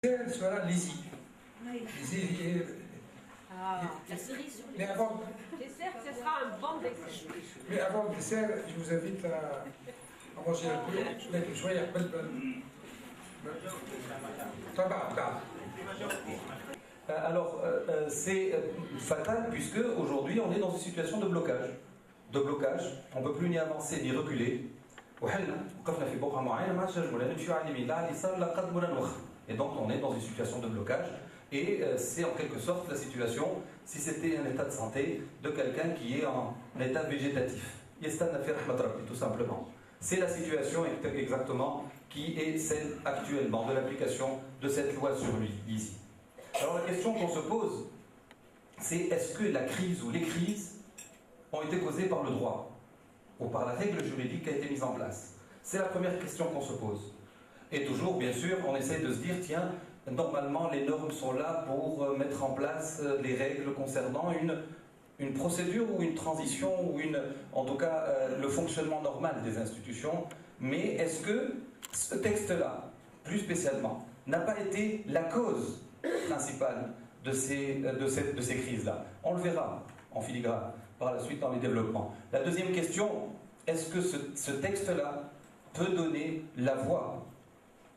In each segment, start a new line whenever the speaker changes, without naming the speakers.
sera Lizzie. Lizzie
la cerise sur les...
mais avant,
Dessert, ce sera un bon dessert.
mais avant le dessert, je vous invite à manger un peu. لكن شوية قبل طبعا.
Alors, c'est fatal puisque aujourd'hui on est dans une situation de blocage. On ne peut plus ni avancer ni reculer. Et donc on est dans une situation de blocage. Et c'est en quelque sorte la situation, si c'était un état de santé, de quelqu'un qui est en état végétatif. Tout simplement. C'est la situation exactement qui est celle actuellement de l'application de cette loi sur l'ISI. Alors la question qu'on se pose, c'est est-ce que la crise ou les crises ont été causées par le droit ou par la règle juridique qui a été mise en place? C'est la première question qu'on se pose. Et toujours, bien sûr, on essaye de se dire, tiens, normalement les normes sont là pour mettre en place les règles concernant une procédure ou une transition ou en tout cas le fonctionnement normal des institutions. Mais est-ce que ce texte-là, plus spécialement, n'a pas été la cause principale de ces crises-là? On le verra en filigrane par la suite dans les développements. La deuxième question, est-ce que ce texte-là peut donner la voie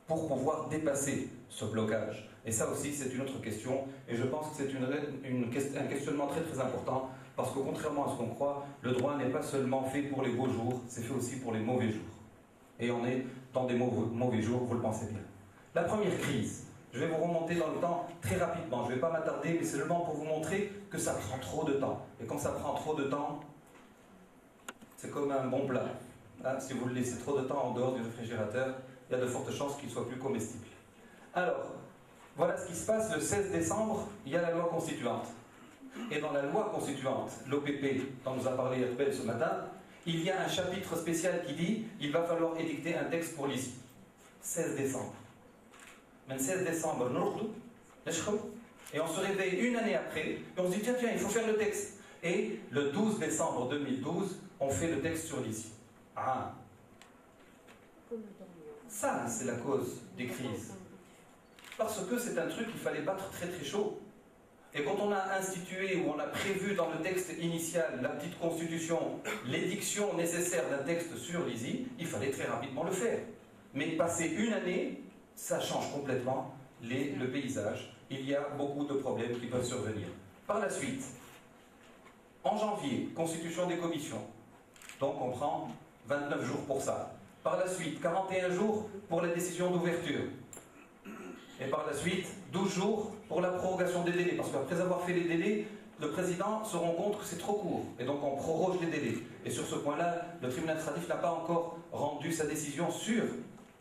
pour pouvoir dépasser ce blocage? Et ça aussi, c'est une autre question, et je pense que c'est un questionnement très très important, parce que contrairement à ce qu'on croit, le droit n'est pas seulement fait pour les beaux jours, c'est fait aussi pour les mauvais jours. Et on est dans des mauvais jours, vous le pensez bien. La première crise, je vais vous remonter dans le temps très rapidement, je ne vais pas m'attarder, mais c'est seulement pour vous montrer que ça prend trop de temps. Et quand ça prend trop de temps, c'est comme un bon plat. Hein, si vous le laissez trop de temps en dehors du réfrigérateur, il y a de fortes chances qu'il soit plus comestible. Alors, voilà ce qui se passe le 16 décembre, il y a la loi constituante. Et dans la loi constituante, l'OPP, dont nous a parlé Herbel ce matin, il y a un chapitre spécial qui dit il va falloir édicter un texte pour l'ISI. 16 décembre. Mais le 16 décembre, et on se réveille une année après, et on se dit tiens, il faut faire le texte. Et le 12 décembre 2012, on fait le texte sur l'ISI. Ah, ça, c'est la cause des crises. Parce que c'est un truc qu'il fallait battre très très chaud. Et quand on a institué ou on a prévu dans le texte initial, la petite constitution, l'édiction nécessaire d'un texte sur l'ISI, il fallait très rapidement le faire. Mais passer une année, ça change complètement le paysage. Il y a beaucoup de problèmes qui peuvent survenir. Par la suite, en janvier, constitution des commissions. Donc on prend 29 jours pour ça. Par la suite, 41 jours pour la décision d'ouverture. Et par la suite, 12 jours pour la prorogation des délais. Parce qu'après avoir fait les délais, le président se rend compte que c'est trop court. Et donc on proroge les délais. Et sur ce point-là, le tribunal administratif n'a pas encore rendu sa décision sur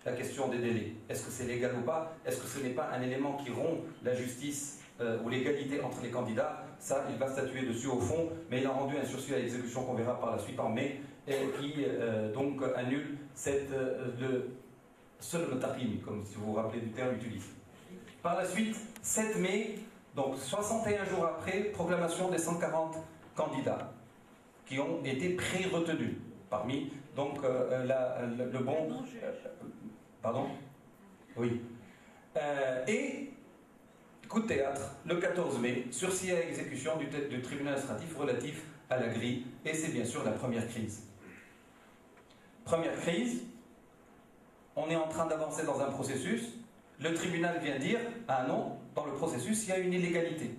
la question des délais. Est-ce que c'est légal ou pas? Est-ce que ce n'est pas un élément qui rompt la justice ou l'égalité entre les candidats? Ça, il va statuer dessus au fond. Mais il a rendu un sursis à l'exécution qu'on verra par la suite en mai, et qui donc annule le seul notarim, comme si vous vous rappelez du terme utilisé. Par la suite, 7 mai, donc 61 jours après, proclamation des 140 candidats qui ont été pré-retenus parmi donc le bon... pardon? Oui. Et coup de théâtre, le 14 mai, sursis à exécution du tribunal administratif relatif à la grille, et c'est bien sûr la première crise. Première crise, on est en train d'avancer dans un processus, le tribunal vient dire, ah non, dans le processus, il y a une illégalité.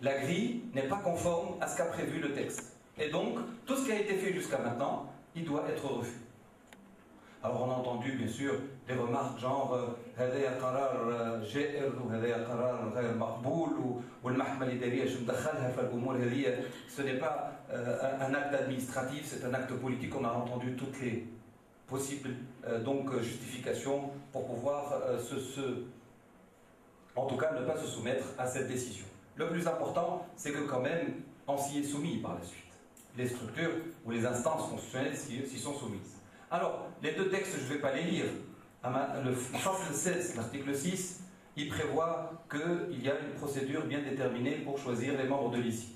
La grille n'est pas conforme à ce qu'a prévu le texte. Et donc, tout ce qui a été fait jusqu'à maintenant, il doit être refait. Alors on a entendu bien sûr des remarques genre هذا قرار جائر وهذا قرار غير مقبول والمحكمة الإدارية شو مدخلها في الأمور هذه. Ce n'est pas un acte administratif, c'est un acte politique. On a entendu toutes les possibles justifications pour pouvoir en tout cas ne pas se soumettre à cette décision. Le plus important, c'est que quand même on s'y est soumis par la suite. Les structures ou les instances constitutionnelles s'y sont soumises. Alors, les deux textes, je ne vais pas les lire. Le 16, l'article 6, il prévoit qu'il y a une procédure bien déterminée pour choisir les membres de l'ISI.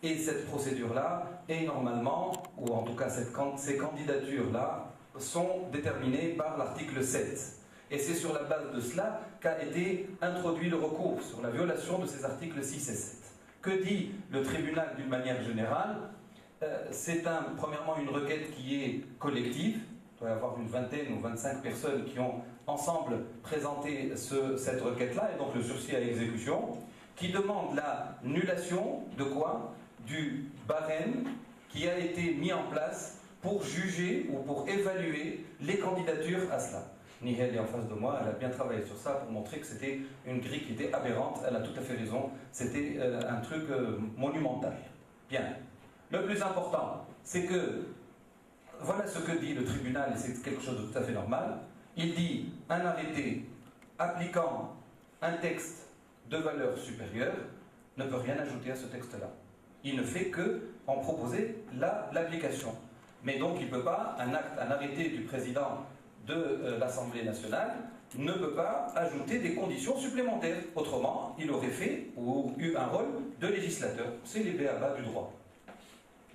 Et cette procédure-là est normalement, ou en tout cas ces candidatures-là, sont déterminées par l'article 7. Et c'est sur la base de cela qu'a été introduit le recours sur la violation de ces articles 6 et 7. Que dit le tribunal d'une manière générale? C'est premièrement une requête qui est collective. Il doit y avoir une vingtaine ou 25 personnes qui ont ensemble présenté cette requête-là, et donc le sursis à exécution, qui demande l'annulation de quoi? Du barème qui a été mis en place pour juger ou pour évaluer les candidatures à cela. Nihel est en face de moi, elle a bien travaillé sur ça pour montrer que c'était une grille qui était aberrante. Elle a tout à fait raison, c'était un truc monumental. Bien. Le plus important, c'est que, voilà ce que dit le tribunal, et c'est quelque chose de tout à fait normal. Il dit un arrêté appliquant un texte de valeur supérieure ne peut rien ajouter à ce texte-là. Il ne fait que en proposer l'application. Mais donc il ne peut pas, un arrêté du président de l'Assemblée nationale ne peut pas ajouter des conditions supplémentaires. Autrement, il aurait fait ou eu un rôle de législateur. C'est les b.a.-ba du droit.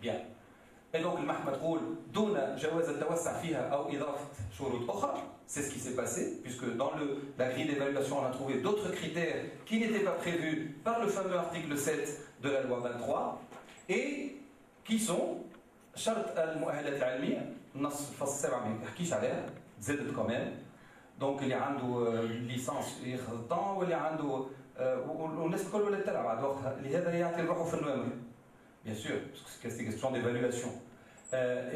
Bien. Et donc, le Mahmoud Roul, c'est ce qui s'est passé, puisque dans la grille d'évaluation, on a trouvé d'autres critères qui n'étaient pas prévus par le fameux article 7 de la loi 23, et qui sont شرط المؤهلات العلمية النص في الفصل 7 ما يحكيش عليها زادت كمان دونك اللي عنده ليسانس ياخذ الطون واللي عنده والناس الكل ولا تلعب بعد وقتها لهذا يعطي روحه في النوامر bien sûr parce que c'est une question d'évaluation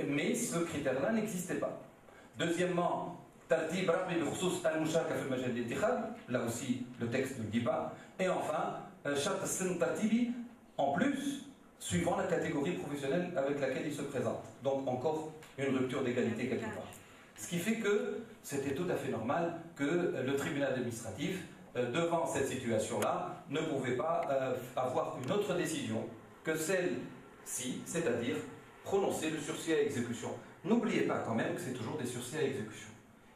mais ce critère-là n'existait pas. Deuxièmement, ترتيب رقمي بخصوص المشاركة في مجال الانتخاب, là aussi le texte ne le dit pas. Et enfin, شرط السن الترتيبي en plus suivant la catégorie professionnelle avec laquelle il se présente. Donc encore une rupture d'égalité quelque part. Ce qui fait que c'était tout à fait normal que le tribunal administratif, devant cette situation-là, ne pouvait pas avoir une autre décision que celle-ci, c'est-à-dire prononcer le sursis à exécution. N'oubliez pas quand même que c'est toujours des sursis à exécution.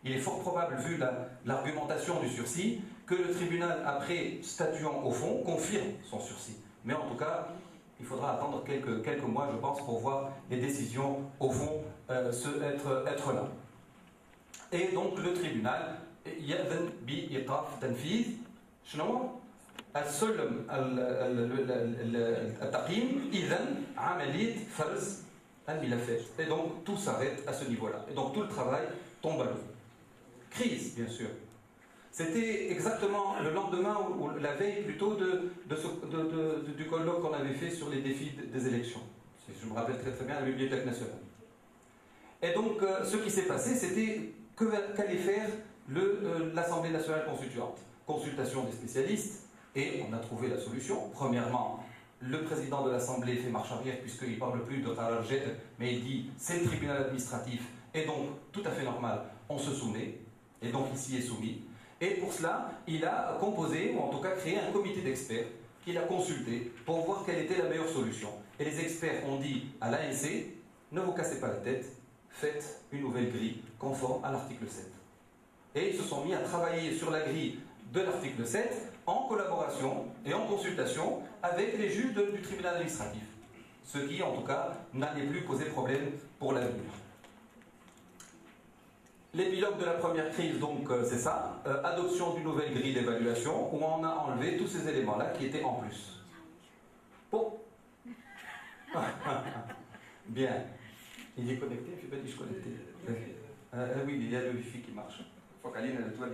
Il est fort probable, vu l'argumentation du sursis, que le tribunal, après statuant au fond, confirme son sursis. Mais en tout cas, il faudra attendre quelques mois, je pense, pour voir les décisions, au fond, être là. Et donc, le tribunal, يأذن بإيقاف تنفيذ شنو؟ السلم التقييم إذن عملية فرز الملفات. Et donc, tout s'arrête à ce niveau-là. Et donc, tout le travail tombe à l'eau. Crise, bien sûr. C'était exactement le lendemain ou la veille plutôt du colloque qu'on avait fait sur les défis des élections. Je me rappelle très très bien à la Bibliothèque nationale. Et donc ce qui s'est passé, c'était qu'allait faire l'Assemblée nationale constituante. Consultation des spécialistes, et on a trouvé la solution. Premièrement, le président de l'Assemblée fait marche arrière puisqu'il ne parle plus de Qarar Jed, mais il dit c'est le tribunal administratif, et donc tout à fait normal, on se soumet, et donc il s'y est soumis. Et pour cela, il a composé, ou en tout cas créé un comité d'experts qu'il a consulté pour voir quelle était la meilleure solution. Et les experts ont dit à l'ANC, ne vous cassez pas la tête, faites une nouvelle grille conforme à l'article 7. Et ils se sont mis à travailler sur la grille de l'article 7 en collaboration et en consultation avec les juges du tribunal administratif. Ce qui, en tout cas, n'allait plus poser problème pour l'avenir. L'épilogue de la première crise, donc, c'est ça, adoption d'une nouvelle grille d'évaluation où on a enlevé tous ces éléments-là qui étaient en plus. Bon. Bien. Il est connecté, je ne sais pas si je suis connecté. Oui, il y a le wifi qui marche. Il faut qu'Aline, toi,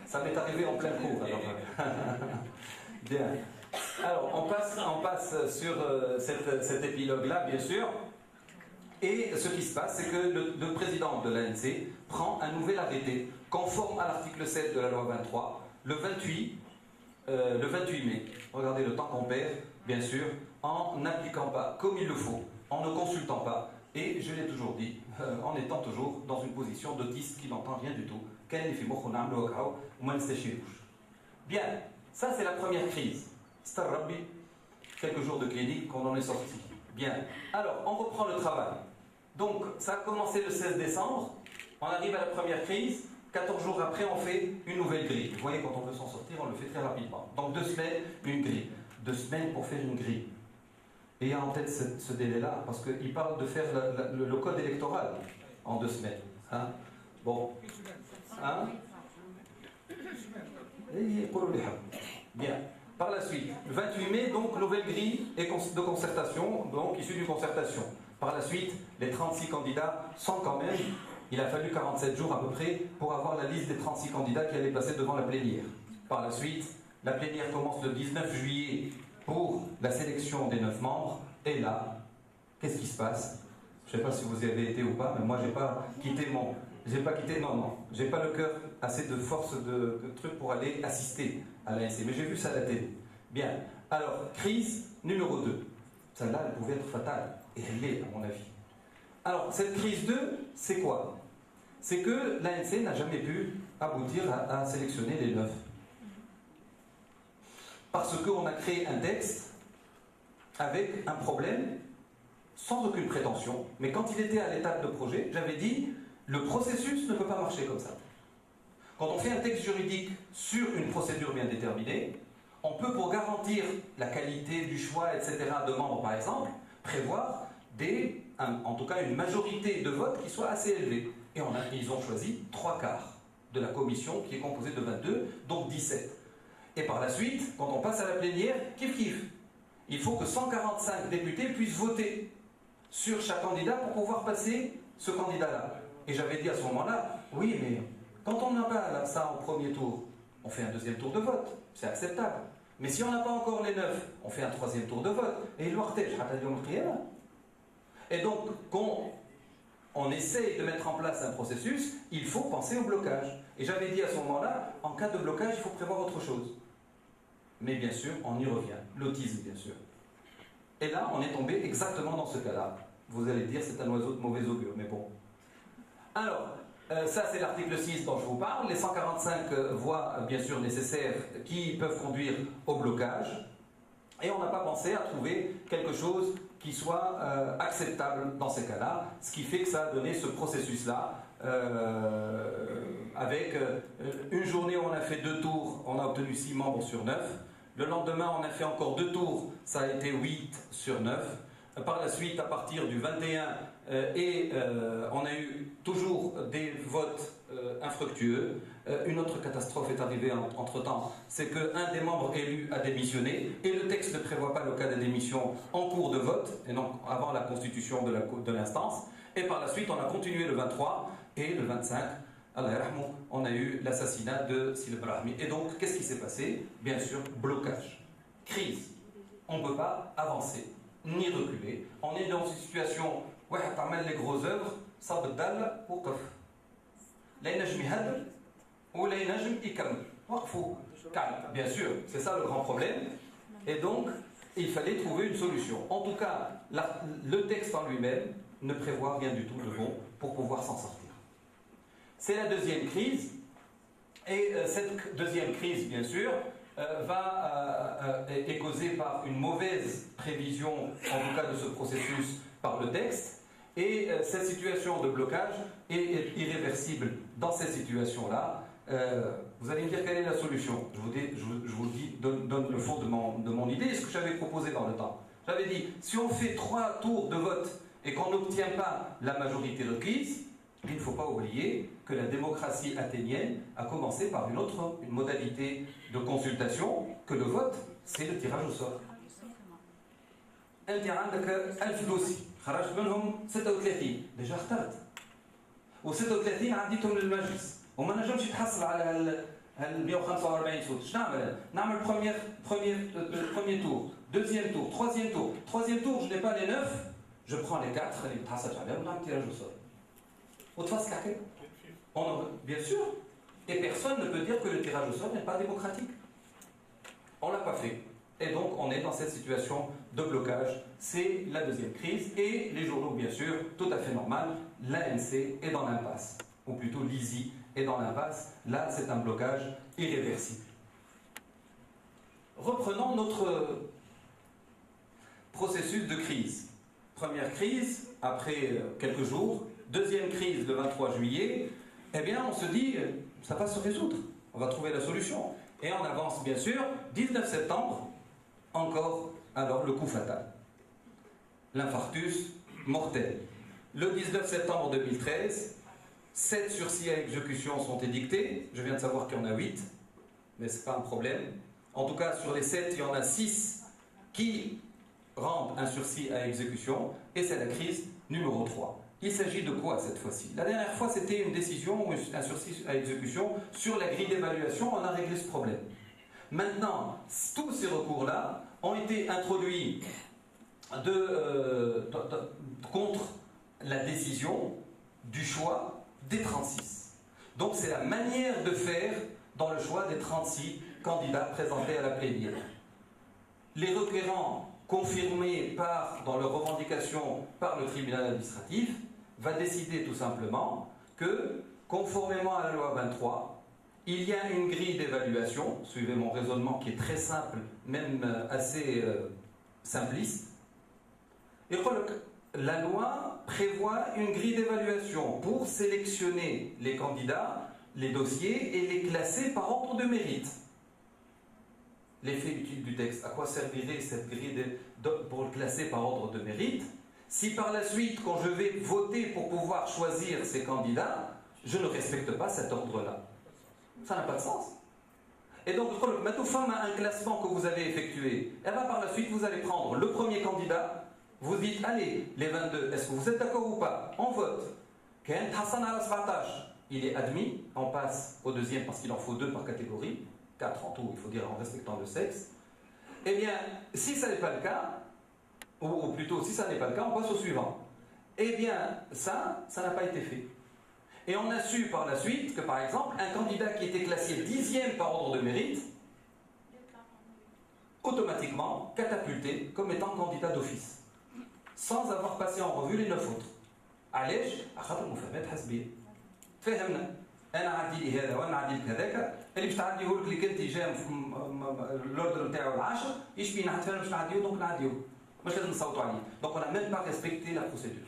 ça m'est arrivé en plein cours, alors. Bien. Alors, on passe sur cet épilogue-là, bien sûr. Et ce qui se passe, c'est que le président de l'ANC prend un nouvel arrêté conforme à l'article 7 de la loi 23, le 28 mai. Regardez le temps qu'on perd, bien sûr, en n'appliquant pas comme il le faut, en ne consultant pas, et je l'ai toujours dit, en étant toujours dans une position d'autiste qui n'entend rien du tout. Bien, ça c'est la première crise. Quelques jours de clinique qu'on en est sorti. Bien. Alors, on reprend le travail. Donc, ça a commencé le 16 décembre. On arrive à la première crise. 14 jours après, on fait une nouvelle grille. Vous voyez, quand on veut s'en sortir, on le fait très rapidement. Donc, 2 semaines, une grille. 2 semaines pour faire une grille. Ayez en tête ce délai-là, parce qu'il parle de faire le code électoral. en 2 semaines. Hein? Bon. Hein? Bien. Par la suite, le 28 mai, donc, nouvelle grille de concertation, donc issue d'une concertation. Par la suite, les 36 candidats sont quand même, il a fallu 47 jours à peu près pour avoir la liste des 36 candidats qui allaient passer devant la plénière. Par la suite, la plénière commence le 19 juillet pour la sélection des 9 membres. Et là, qu'est-ce qui se passe? Je ne sais pas si vous y avez été ou pas, mais moi, j'ai pas quitté, j'ai pas le cœur assez de force de truc pour aller assister à l'ANC. Mais j'ai vu ça à la télé. Bien. Alors, crise numéro 2. Celle-là, elle pouvait être fatale. Et elle l'est, à mon avis. Alors, cette crise 2, c'est quoi? C'est que l'ANC n'a jamais pu aboutir à sélectionner les 9. Parce qu'on a créé un texte avec un problème, sans aucune prétention. Mais quand il était à l'étape de projet, j'avais dit, le processus ne peut pas marcher comme ça. Quand on fait un texte juridique sur une procédure bien déterminée, on peut, pour garantir la qualité du choix, etc., de membres par exemple, prévoir en tout cas une majorité de votes qui soit assez élevée. Et ils ont choisi 3/4 de la commission qui est composée de 22, donc 17. Et par la suite, quand on passe à la plénière, kiff. Il faut que 145 députés puissent voter sur chaque candidat pour pouvoir passer ce candidat-là. Et j'avais dit à ce moment-là, oui, mais quand on n'a pas ça en premier tour, on fait un deuxième tour de vote, c'est acceptable. Mais si on n'a pas encore les 9, on fait un troisième tour de vote. Et Et donc, quand on essaye de mettre en place un processus, il faut penser au blocage. Et j'avais dit à ce moment-là, en cas de blocage, il faut prévoir autre chose. Mais bien sûr, on y revient. L'autisme, bien sûr. Et là, on est tombé exactement dans ce cas-là. Vous allez dire, c'est un oiseau de mauvais augure, mais bon. Alors, ça c'est l'article 6 dont je vous parle. Les 145 voix, bien sûr, nécessaires qui peuvent conduire au blocage. Et on n'a pas pensé à trouver quelque chose qui soit acceptable dans ces cas-là, ce qui fait que ça a donné ce processus-là, avec une journée où on a fait 2 tours, on a obtenu 6 membres sur 9. Le lendemain, on a fait encore 2 tours, ça a été 8 sur 9. Par la suite, à partir du 21, on a eu toujours des votes infructueux. Une autre catastrophe est arrivée entre-temps, c'est qu'un des membres élus a démissionné, et le texte ne prévoit pas le cas de démission en cours de vote, et donc avant la constitution de l'instance. Et par la suite, on a continué le 23, et le 25, Allah yarhamou, on a eu l'assassinat de Sil Brahmi. Et donc, qu'est-ce qui s'est passé? Bien sûr, blocage, crise. On ne peut pas avancer, ni reculer. On est dans une situation où les grosses œuvres, ça بدل وقف. لا ينجم يهدر ولا ينجم يكمل. وقفوا. Bien sûr, c'est ça le grand problème. Et donc, il fallait trouver une solution. En tout cas, le texte en lui-même ne prévoit rien du tout de bon pour pouvoir s'en sortir. C'est la deuxième crise. Et cette deuxième crise, bien sûr, est causée par une mauvaise prévision, en tout cas de ce processus, par le texte. Et cette situation de blocage est irréversible dans cette situation-là. Vous allez me dire quelle est la solution. Je vous donne le fond de mon idée et ce que j'avais proposé dans le temps. J'avais dit, si on fait 3 tours de vote et qu'on n'obtient pas la majorité requise, il ne faut pas oublier que la démocratie athénienne a commencé par une modalité de consultation, que le vote, c'est le tirage au sort. انت عندك 1000 دوسي خرجت منهم 36 ديجا اخترت و36 عديتهم للمجلس وما نجمش تحصل على هال 145 صوت. شنو نعمل premier tour, deuxième tour, troisième tour, je n'ai pas les 9, je prends les 4 اللي بتحصلش عليهم ونعمل tirage au sort. وتفصل كحكي bien sûr, et personne ne peut dire que le tirage au sort n'est pas démocratique. On l'a pas fait. Et donc, on est dans cette situation de blocage. C'est la deuxième crise. Et les journaux, bien sûr, tout à fait normal, l'ANC est dans l'impasse. Ou plutôt l'ISI est dans l'impasse. Là, c'est un blocage irréversible. Reprenons notre processus de crise. Première crise, après quelques jours. Deuxième crise, le 23 juillet. Eh bien, on se dit, ça va se résoudre. On va trouver la solution. Et on avance, bien sûr, 19 septembre. Encore, alors, le coup fatal. L'infarctus mortel. le 19 septembre 2013, 7 sursis à exécution sont édictés. Je viens de savoir qu'il y en a 8, mais ce n'est pas un problème. En tout cas, sur les 7, il y en a 6 qui rendent un sursis à exécution, et c'est la crise numéro 3. Il s'agit de quoi cette fois-ci? La dernière fois, c'était une décision ou un sursis à exécution sur la grille d'évaluation. On a réglé ce problème. Maintenant, tous ces recours-là ont été introduits contre la décision du choix des 36. Donc c'est la manière de faire dans le choix des 36 candidats présentés à la plénière. Les requérants confirmés dans leurs revendications par le tribunal administratif va décider tout simplement que, conformément à la loi 23, il y a une grille d'évaluation, suivez mon raisonnement qui est très simple, même assez simpliste, et la loi prévoit une grille d'évaluation pour sélectionner les candidats, les dossiers et les classer par ordre de mérite. L'effet utile du texte, à quoi servirait cette grille pour le classer par ordre de mérite si par la suite, quand je vais voter pour pouvoir choisir ces candidats, je ne respecte pas cet ordre-là? Ça n'a pas de sens. Et donc, maintenant, un classement que vous avez effectué, et bien par la suite, vous allez prendre le premier candidat, vous dites, allez, les 22, est-ce que vous êtes d'accord ou pas? On vote. Kent Hassan al-Asbatash, il est admis, on passe au deuxième parce qu'il en faut 2 par catégorie, 4 en tout, il faut dire en respectant le sexe. Eh bien, si ça n'est pas le cas, ou plutôt, si ça n'est pas le cas, on passe au suivant. Eh bien, ça n'a pas été fait. Et on a su par la suite que, par exemple, un candidat qui était classé 10e par ordre de mérite, automatiquement catapulté comme étant candidat d'office, sans avoir passé en revue les 9 autres. علاش؟ خاطر المفاهمات حسبيه. تفاهمنا. انا عندي لي هذا وانا عندي لك هذاك، اللي باش تعديه لك اللي كنت جا الاوردر نتاعو العاشر، يشبي نحتفل باش نعديه دونك نعديه. مش لازم نصوتوا عليه. دونك انا ميم با ريسبكتي لا بروسيدور.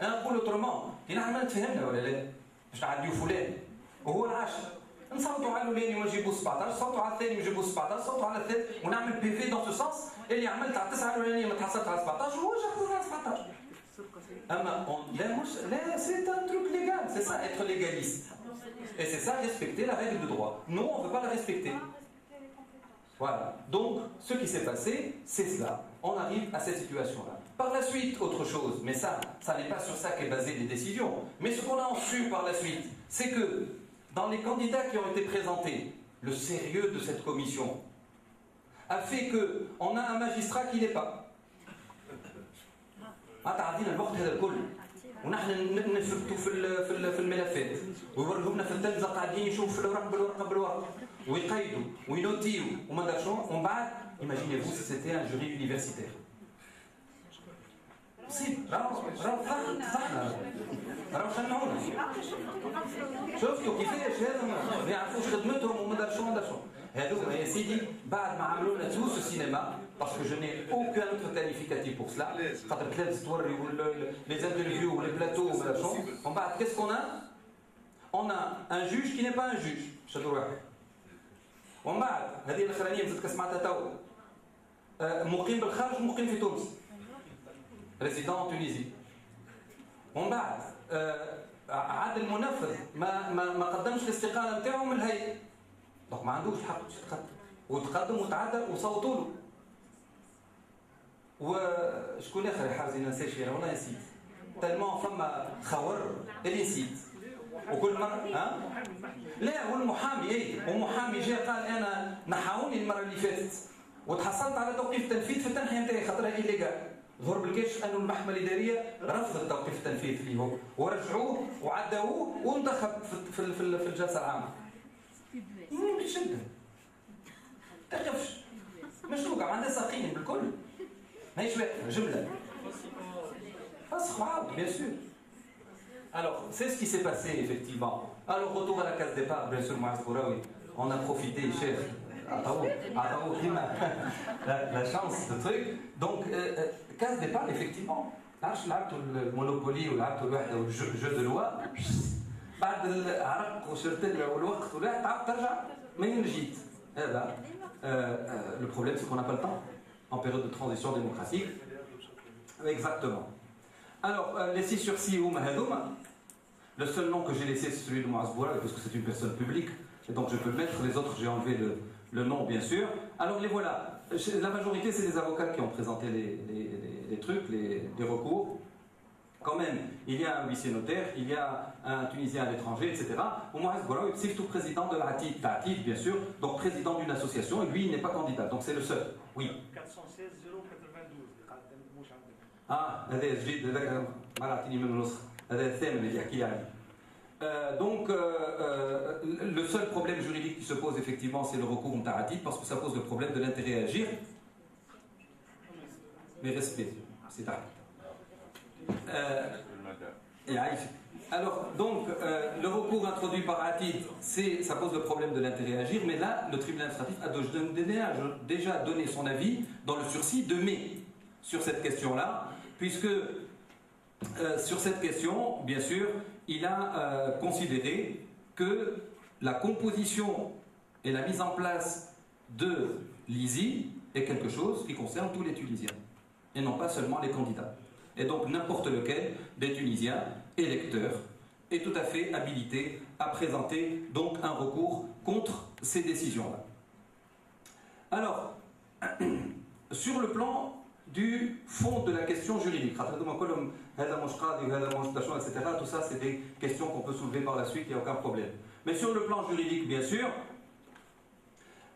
انا نقول اوترومون، احنا تفهمنا ولا لا؟ باش نعديو فلان وهو العاشر. نصوتوا على الاولاني ونجيبوا 17، صوتوا على الثاني ونجيبوا 17، صوتوا على الثالث ونعمل بي في دون سو سونس اللي عملت على 9 الاولانيه ما تحصلت على 17 وهو جا على 17. Là, c'est un truc légal, c'est ça, être légaliste. Et c'est ça, respecter la règle de droit. Nous, on ne veut pas la respecter. Voilà. Donc, ce qui s'est passé, c'est cela. On arrive à cette situation-là. Par la suite, autre chose, mais ça n'est pas sur ça qu'est basée les décisions. Mais ce qu'on a su par la suite, c'est que dans les candidats qui ont été présentés, le sérieux de cette commission a fait qu'on a un magistrat qui n'est pas. تعطينا الوقت هذا الكل ونحن نفكتوا في الملفات ويوريهم لنا في التلفزه قاعدين يشوفوا في الورق بالورق ويقيدوا وينوتيو وما دار شنو ومن بعد imaginez-vous si c'était un jury universitaire. مصيب راهو شنعونا شفتوا كيفاش هذا ما يعرفوش خدمتهم وما دار شنو هذوما يا سيدي بعد ما عملوا لنا توس السينما parce que je n'ai aucun autre qualificatif pour cela. Les interviews ou les plateaux, qu'est-ce qu'on a? On a un juge qui n'est pas un juge. ومن بعد هذه الاخرانيه مازلت سمعتها تو مقيم بالخارج ومقيم في تونس ريزيدون تونيزي ومن بعد عاد المنفذ ما قدمش الاستقاله نتاعو من الهيئه دونك ما عندوش حق يتقدم وتقدم وتعدى وصوتوا له وشكون اخر حاجه ننساش فيها والله نسيت تالمون فما خور اللي نسيت وكل مره لا والمحامي ومحامي جاء قال انا نحاوني المره اللي فاتت وتحصلت على توقيف تنفيذ في التنحيه نتاعي خاطرها إيليغال ظهر بالكاش انه المحكمه الاداريه رفضت توقيف التنفيذ فيه ورجعوه وعداوه وانتخب في الجلسه العامه. شده تقفش مشروقه ما عندها ساقين بالكل ماهيش واقفه جمله فسخ وعاود bien sûr. Alors c'est ce qui s'est passé effectivement. Alors retour à la case départ bien sûr Mouaz Bouraoui on a profité chef la chance de truc donc case départ effectivement عرفت لعبتوا المونوبولي ولعبتوا الوحده والجو دو لوا بعد العرق وشرتله والوقت ولا تعب ترجع منين جيت هذا le problème c'est qu'on n'a pas le temps en période de transition démocratique exactement. Alors, les 6 sur 6, le seul nom que j'ai laissé, c'est celui de Mouaz Bourag, parce que c'est une personne publique, et donc je peux le mettre. Les autres, j'ai enlevé le nom, bien sûr. Alors, les voilà. La majorité, c'est des avocats qui ont présenté les trucs, les recours. Quand même, il y a un huissier notaire, il y a un Tunisien à l'étranger, etc. Mouaz Bourag, c'est tout président de l'ATID, bien sûr, donc président d'une association, et lui, il n'est pas candidat, donc c'est le seul. Oui.
416 092.
Ah, هذا جديد هذاك ما عرفتني من النسخ هذا الثامن اللي يحكي عليه. Donc, le seul problème juridique qui se pose effectivement, c'est le recours muta'addid, parce que ça pose le problème de l'intérêt à agir. Mais respect, c'est tard. Alors, donc, le recours introduit par Atid, ça pose le problème de l'intérêt à agir, mais là, le tribunal administratif a déjà donné son avis dans le sursis de mai sur cette question-là, puisque sur cette question, bien sûr, il a considéré que la composition et la mise en place de l'ISI est quelque chose qui concerne tous les Tunisiens, et non pas seulement les candidats. Et donc n'importe lequel des Tunisiens électeurs est tout à fait habilité à présenter donc un recours contre ces décisions-là. Alors, sur le plan du fond de la question juridique, etc., tout ça c'est des questions qu'on peut soulever par la suite, il n'y a aucun problème. Mais sur le plan juridique, bien sûr,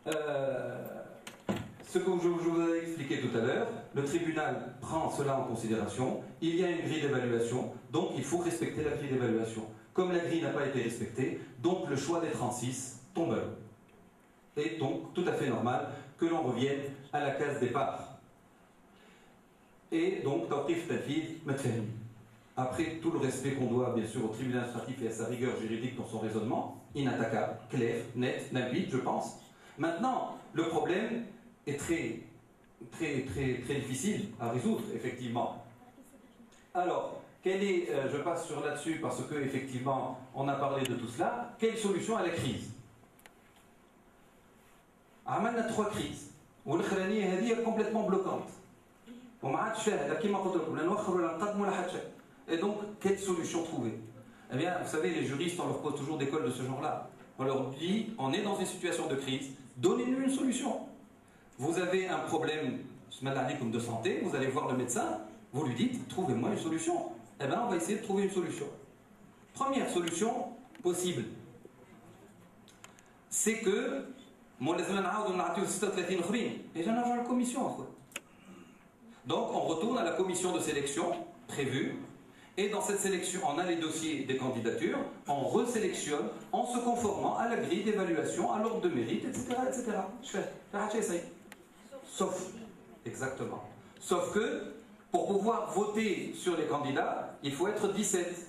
ce que je vous ai expliqué tout à l'heure, le tribunal prend cela en considération, il y a une grille d'évaluation, donc il faut respecter la grille d'évaluation. Comme la grille n'a pas été respectée, donc le choix des 36 tombe à l'eau. Et donc, tout à fait normal que l'on revienne à la case départ. Et donc, tawqif tafid matfahmi. Après tout le respect qu'on doit, bien sûr, au tribunal administratif et à sa rigueur juridique dans son raisonnement, inattaquable, clair, net, limpide, je pense. Maintenant, le problème est très difficile à résoudre, effectivement. Alors, je passe sur là-dessus parce que, effectivement, on a parlé de tout cela. Quelle solution à la crise? On a 3 crises. والأخرانية هذه complètement bloquante. وما عادش فيها كيما قلت لكم لا نوخروا ولا نقدموا ولا حتى شيء. Et donc, quelle solution trouver? Eh bien, vous savez, les juristes, on leur pose toujours des cols de ce genre-là. On leur dit, on est dans une situation de crise, donnez-nous une solution. Vous avez un problème de santé, vous allez voir le médecin, vous lui dites, trouvez-moi une solution. Eh bien, on va essayer de trouver une solution. Première solution possible, c'est que donc on retourne à la commission de sélection prévue, et dans cette sélection on a les dossiers des candidatures, on resélectionne en se conformant à la grille d'évaluation, à l'ordre de mérite, etc. Sauf, exactement. Sauf que pour pouvoir voter sur les candidats, il faut être 17.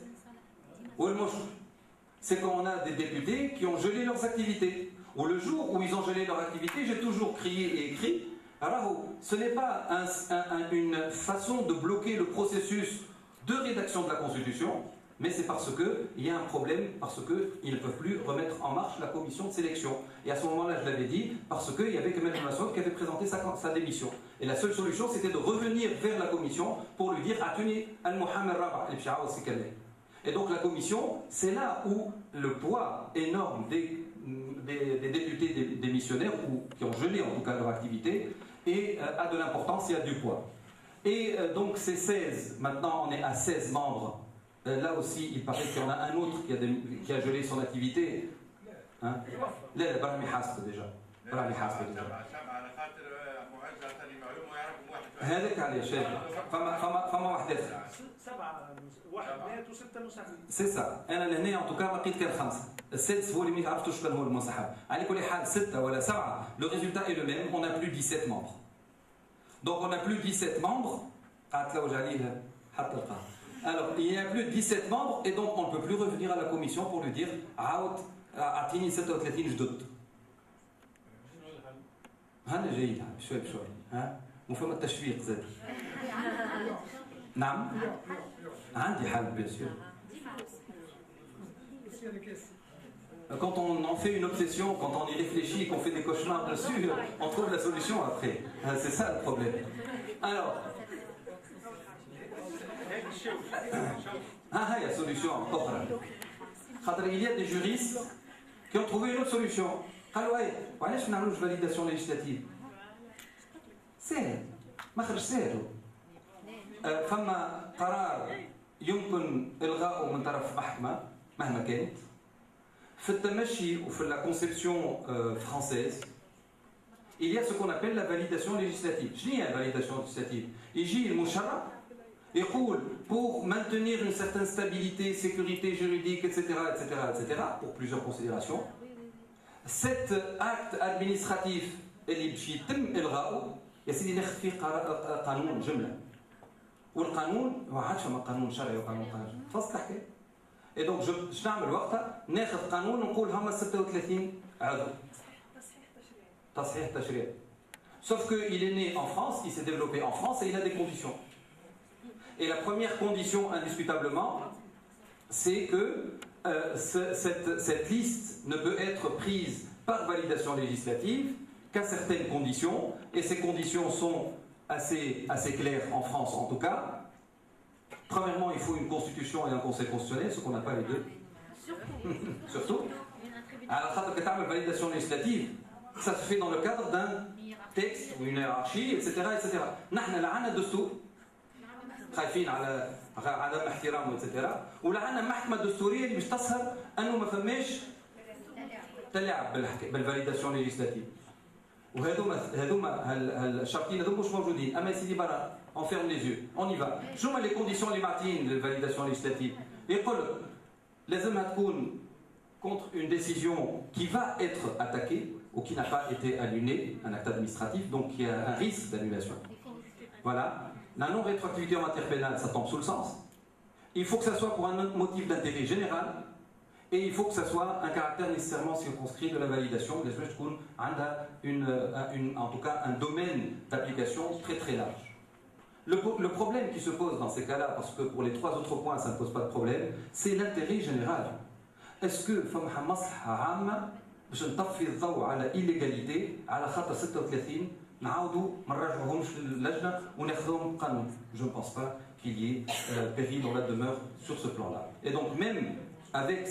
C'est quand on a des députés qui ont gelé leurs activités. Ou le jour où ils ont gelé leur activité, j'ai toujours crié et écrit. Alors, ce n'est pas une façon de bloquer le processus de rédaction de la Constitution, mais c'est parce qu'il y a un problème, parce qu'ils ne peuvent plus remettre en marche la commission de sélection. Et à ce moment-là, je l'avais dit, parce qu'il y avait Kemal Massoud qui avait présenté sa démission. Et la seule solution, c'était de revenir vers la commission pour lui dire « Atuni al-Muhammad Raba al-Psha'aw al-Sikane ». Et donc la commission, c'est là où le poids énorme des députés démissionnaires, ou qui ont gelé en tout cas leur activité, et a de l'importance et a du poids. Et donc ces 16, maintenant on est à 16 membres. Là aussi, il paraît qu'il y en a un autre qui a gelé son activité. Hein? Là, il Brahmi Hasb déjà. Brahmi Hasb déjà. هذاك علاش فما واحد اخر
7 واحد مات و6 مساعدين.
سي سا انا لهنا ان توكا لقيت كان 5 السادس هو اللي ما عرفتوش شكون هو المنسحب على كل حال 6 ولا 7 le résultat est le même, on n'a plus 17 membres. Donc on n'a plus 17 membres. Alors il n'y a plus 17 membres et donc on ne peut plus revenir à la commission pour lui dire عاود اعطيني 36 جدد. هذا جيد شوي بشوي ها مفهوم التشويق زاد. نعم عندي حل bien sûr. Quand on en fait une obsession, quand on y réfléchit et qu'on fait des cauchemars dessus, on trouve la solution après. C'est ça le problème. Alors, Ah, il y a solution. Il y a des juristes qui ont trouvé une autre solution. وعلاش ما نعملوش validation législative سهل ما خرج سهل فما قرار يمكن إلغاؤه من طرف محكمة مهما كانت في التمشي وفي la conception française il y a ce qu'on appelle la validation législative. شنو هي la validation législative؟ يجي المشرع يقول pour maintenir une certaine stabilité, sécurité juridique, etc., pour plusieurs considérations, cet acte administratif اللي باش يتم إلغاؤه يا سيدي ناخذ فيه قانون جملة والقانون ما عادش فما قانون شرعي وقانون قانوني فصل الحكاية. Et donc je نعمل وقتها ناخذ قانون نقول هما 36 عضو تصحيح تشريع. Sauf qu'il est né en France, il s'est développé en France et il a des conditions. Et la première condition, indiscutablement, c'est que cette liste ne peut être prise par validation législative qu'à certaines conditions, et ces conditions sont assez claires en France en tout cas. Premièrement, il faut une constitution et un conseil constitutionnel, ce qu'on n'a pas les deux. Surtout. Alors, la validation législative, ça se fait dans le cadre d'un texte ou une hiérarchie, etc. etc. نحن لا عندنا دستور خايفين على عدم احترامه etc. ولا عندنا محكمة دستورية اللي مش تسهر أنه ما فماش تلعب بالفاليداسيون ليجيسلاتيف. وهذوما الشرطين هذوما مش موجودين. أما سيدي برا on ferme les yeux, on y va. شو هما les conditions اللي معطيين للفاليداسيون ليجيسلاتيف؟ يقول لازمها تكون contre une décision qui va être attaquée ou qui n'a pas été annulée, un acte administratif, donc il y a un risque d'annulation. Voilà. La non-rétroactivité en matière pénale, ça tombe sous le sens. Il faut que ça soit pour un motif d'intérêt général et il faut que ça soit un caractère nécessairement circonscrit de la validation. En tout cas, un domaine d'application très très large. Le problème qui se pose dans ces cas-là, parce que pour les trois autres points, ça ne pose pas de problème, c'est l'intérêt général. Est-ce que فما مصلحة عامة باش نطفي الضوء على illégalité على خاطر 36 نعاودوا ما نرجعوهمش للجنة وناخذوهم قانون؟ Je ne pense pas qu'il y ait péril dans la demeure sur ce plan-là. Et donc même avec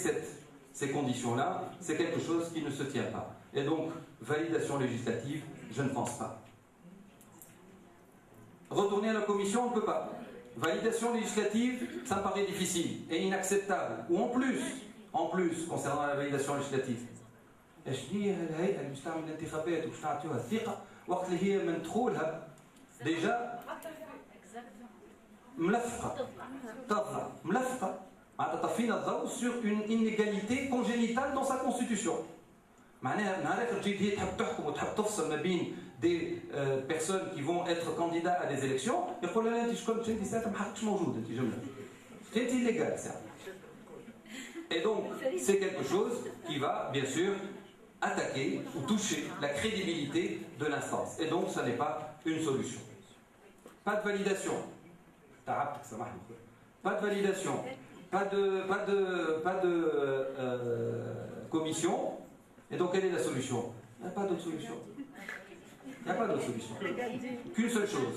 ces conditions-là, c'est quelque chose qui ne se tient pas. Et donc validation législative, je ne pense pas. Retourner à la commission, on ne peut pas. Validation législative, ça me paraît difficile et inacceptable. Ou en plus, concernant la validation législative, الهيئة اللي بتعمل الانتخابات وباش تعطيوها الثقة وقت اللي هي من دخولها ديجا ملفقة تظهر ملفقة معناتها طفينا الضوء sur une inégalité congénitale dans sa constitution. معناها نهار آخر تجي هي تحب تحكم وتحب تفصل ما بين des personnes qui vont être candidats à des élections يقول لها انت شكون انت ساعتها ما حقكش موجود انت جملة انت illégal ساعتها. Et donc, c'est quelque chose qui va, bien sûr, attaquer ou toucher la crédibilité de l'instance. Et donc, ça n'est pas une solution. Pas de validation. Pas de validation. Pas de commission. Et donc, quelle est la solution? Il n'y a pas d'autre solution. Il n'y a pas d'autre solution. Qu'une seule chose.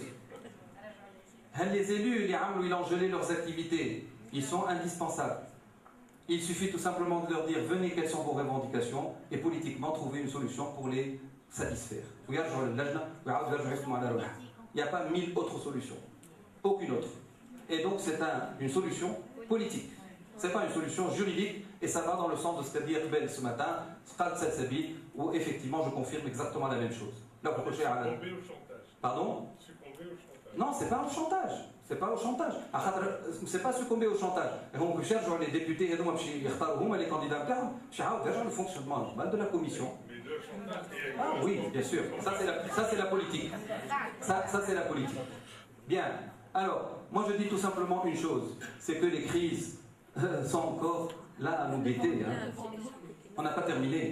Les élus, ils ont gelé leurs activités. Ils sont indispensables. Il suffit tout simplement de leur dire venez, quelles sont vos revendications, et politiquement trouver une solution pour les satisfaire. Il n'y a pas 1000 autres solutions. Aucune autre. Et donc c'est une solution politique. Ce n'est pas une solution juridique, et ça va dans le sens de ce qu'a dit Erbel ce matin, où effectivement je confirme exactement la même chose. Pardon? Non, ce n'est pas un chantage. C'est pas au chantage. C'est pas succomber au chantage. Et on cherche les députés, les candidats, le fonctionnement normal de la commission. Ah oui, bien sûr. Ça c'est la politique. Ça c'est la politique. Bien. Alors, moi je dis tout simplement une chose, c'est que les crises sont encore là à nous guetter. On n'a pas terminé.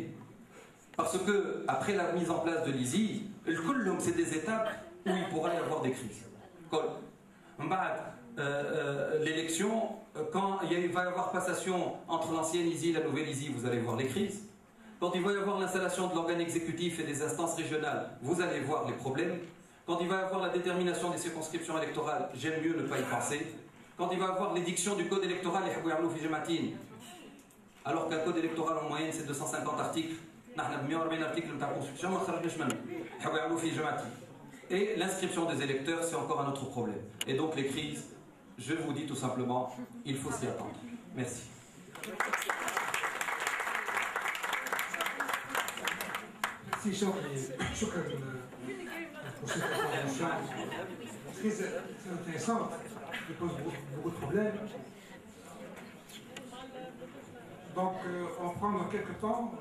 Parce que après la mise en place de l'ISI, c'est des étapes où il pourra y avoir des crises. L'élection, quand il va y avoir passation entre l'ancienne ISI et la nouvelle ISI, vous allez voir les crises. Quand il va y avoir l'installation de l'organe exécutif et des instances régionales, vous allez voir les problèmes. Quand il va y avoir la détermination des circonscriptions électorales, j'aime mieux ne pas y penser. quand il va avoir l'édiction du code électoral, alors qu'un code électoral en moyenne c'est 250 articles, nous avons 140 articles de la Constitution, et l'inscription des électeurs, c'est encore un autre problème. Et donc les crises, je vous dis tout simplement, il faut s'y attendre. Merci.
Merci, شكرا pour cette intervention très intéressante, qui pose beaucoup de problèmes. Donc, on prend dans quelques temps.